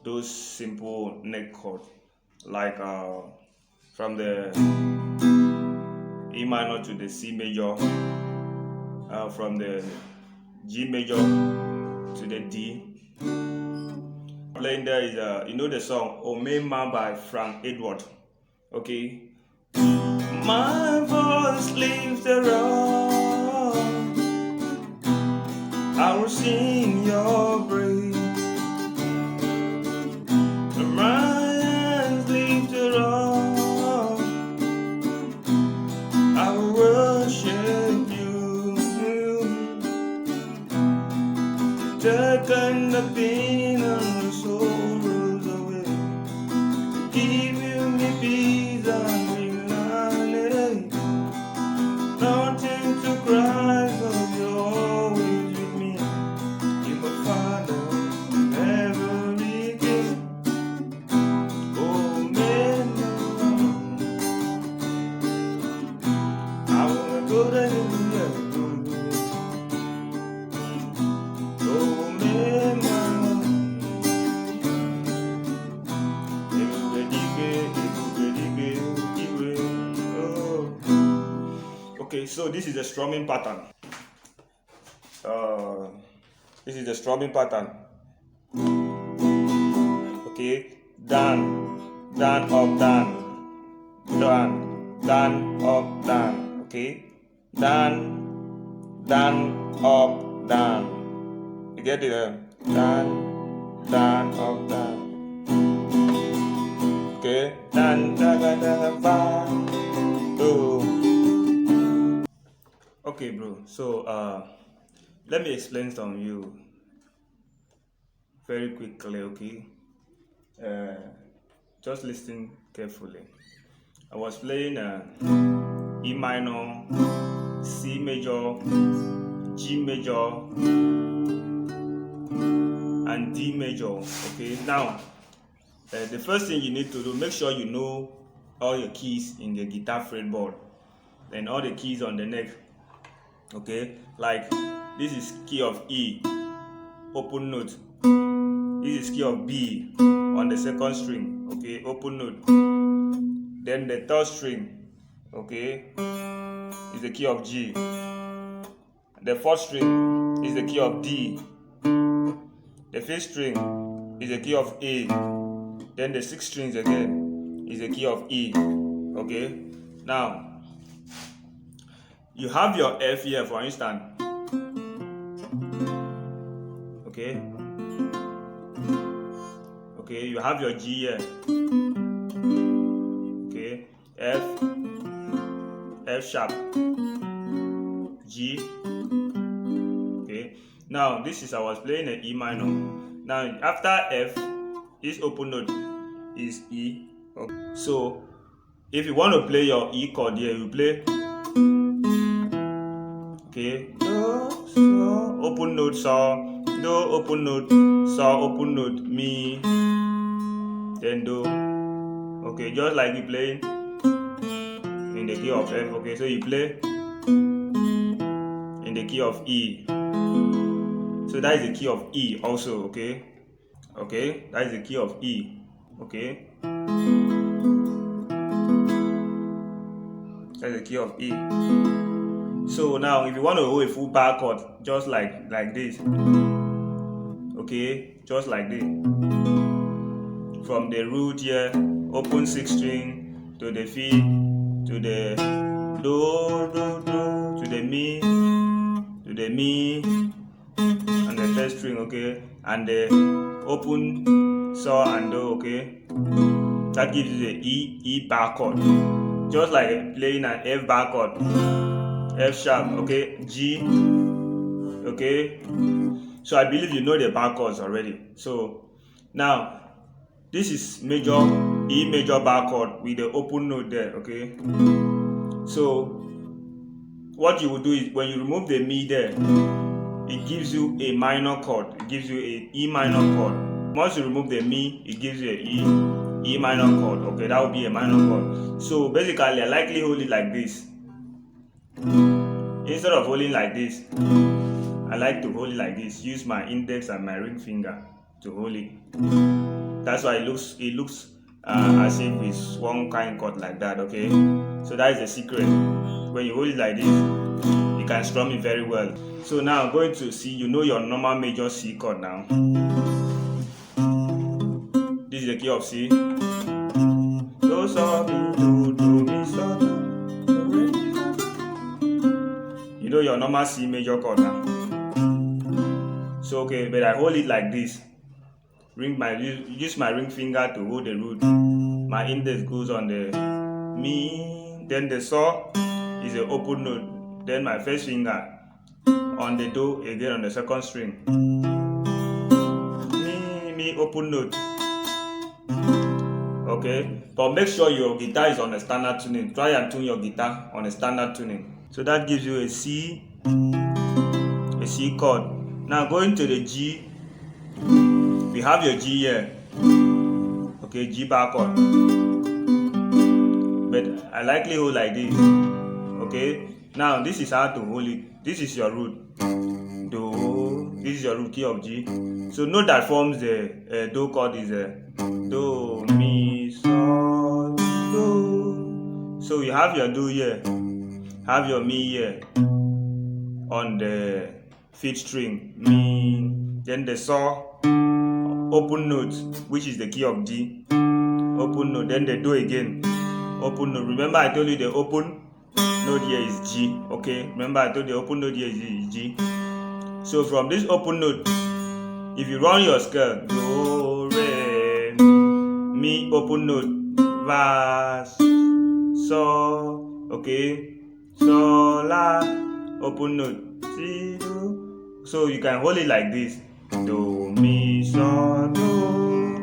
those simple neck chords, like from the E minor to the C major, from the G major to the D. Playing there is you know the song Umoh by Frank Edward. Okay, my voice leaves the road, I will sing your praise. My hands leave the road, I will worship you. Taking the pain and the sorrows away, giving me peace and reality. Nothing to cry, 'cause you're always with me. You're my Father, everything. Oh man, I wanna go there. Okay, so this is the strumming pattern. This is the strumming pattern. Okay, down, down, up, down, down, down, up, down. Okay, down, down, up, down. You get it? Down, down, up, down. Okay, down, down, down, down, down. Oh. Okay, bro. So let me explain some you very quickly. Okay, just listen carefully. I was playing E minor, C major, G major, and D major. Okay, now the first thing you need to do, make sure you know all your keys in the guitar fretboard and all the keys on the neck. Okay, like this is key of E, open note. This is key of B on the second string. Okay, open note. Then the third string, okay, is the key of G. The fourth string is the key of D. The fifth string is the key of A. Then the sixth strings again is the key of E. Okay, now you have your F here, for instance. Okay. Okay, you have your G here. Okay, F sharp, G. Okay, now this is I was playing an E minor. Now after F, this open note is E. Okay. So if you want to play your E chord here, you play. Okay, do, so, open note, so, do, open note, so, open note, mi, then do. Okay, just like you play in the key of F. Okay, so you play in the key of E. So that is the key of E also. Okay, okay, that is the key of E. Okay, that's the key of E. So now if you want to hold a full bar chord, just like this. Okay, just like this. From the root here, open 6th string to the F, to the do, to the mi, and the third string. Okay, and the open so and do. Okay, that gives you the E bar chord, just like playing an F bar chord. F sharp, okay, G, okay. So I believe you know the bar chords already. So now this is major E major bar chord with the open note there. Okay, so what you will do is when you remove the mi there, it gives you a minor chord. It gives you a E minor chord. Once you remove the mi, it gives you a E minor chord. Okay, that will be a minor chord. So basically I likely hold it like this. Instead of holding like this, I like to hold it like this. Use my index and my ring finger to hold it. That's why it looks as if it's one kind chord like that. Okay, so that is the secret. When you hold it like this, you can strum it very well. So now going to C, you know your normal major C chord now. This is the key of C. Do, so, mi, do, mi, so, do, re, mi, fa. You know your normal C major chord now. So okay, but I hold it like this. Use my ring finger to hold the root. My index goes on the mi, then the so is the open note. Then my first finger on the do again on the second string. Mi open note. Okay, but make sure your guitar is on a standard tuning. Try and tune your guitar on a standard tuning. So that gives you a C chord. Now going to the G, we have your G here. Okay, G bar chord. But I likely hold like this. Okay, now this is how to hold it. This is your root. Do. This is your root key of G. So note that forms the do chord is do, mi, so, do. So you have your do here, have your mi here on the fifth string, mi, then the so, open note, which is the key of D, open note, then the do again, open note. Remember I told you the open note here is G. Okay, remember I told you the open note here is G. So from this open note, if you run your scale, do, re, mi, open note, va, so, okay, so, la, open note, si, do. So you can hold it like this, do, mi, so, do,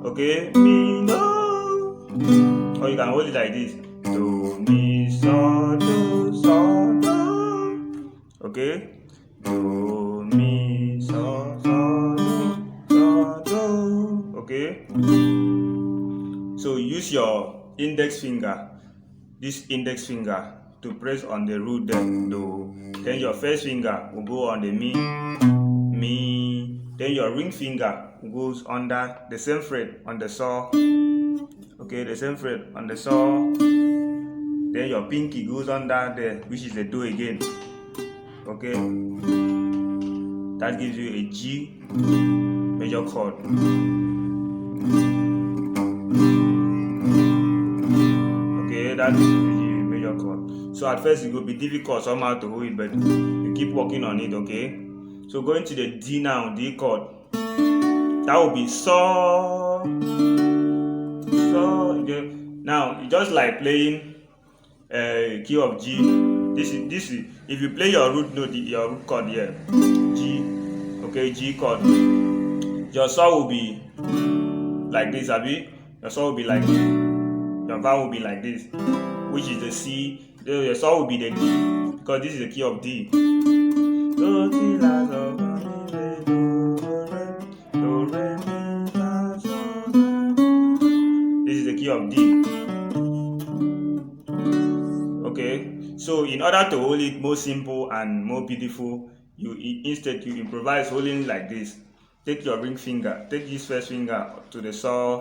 okay, mi, do, or you can hold it like this, do, mi, so, do, okay, do, mi, so, do, okay. So use your index finger, this index finger, to press on the root there, do. Then your first finger will go on the mi. Then your ring finger goes under the same fret on the so. Okay, the same fret on the so. Then your pinky goes under there, which is the do again. Okay, that gives you a G major chord. Okay, that is the major chord. So at first it will be difficult somehow to hold it, but you keep working on it. Okay, so going to the D now, D chord. That will be so. Okay. Now it's just like playing key of G. This is if you play your root note, your root chord here, G. Okay, G chord. Your so will be like this, Abi. Your so will be like this. Your vowel will be like this, which is the C. Your so will be the D, because this is the key of D. This is the key of D. Okay, so in order to hold it more simple and more beautiful, you improvise holding like this. Take your ring finger, take this first finger to the so,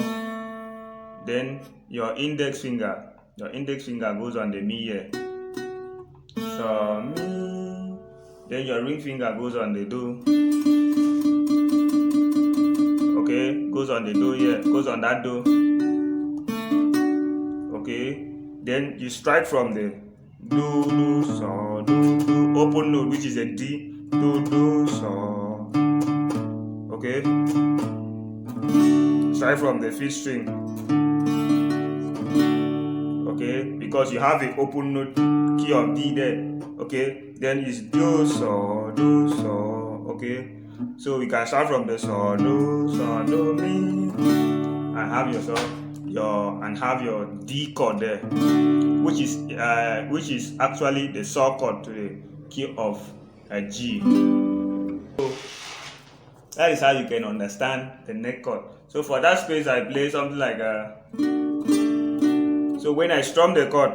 then your index finger goes on the mi here, so mi, then your ring finger goes on the do. Okay, goes on the do here, goes on that do. Okay, then you strike from the do, so, do, open note, which is a D, do, so. Okay, strike from the fifth string. Okay, because you have the open note key of D there. Okay, then it's do, so. Okay, so we can start from the so, do, mi, and have your D chord there, which is actually the so chord to the key of G. So that is how you can understand the neck chord. So for that space, I play something like so when I strum the chord,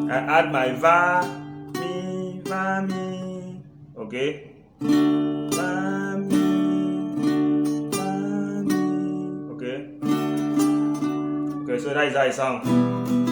I add my va, mi, okay, va, mi, okay. Okay, so that is how it sounds.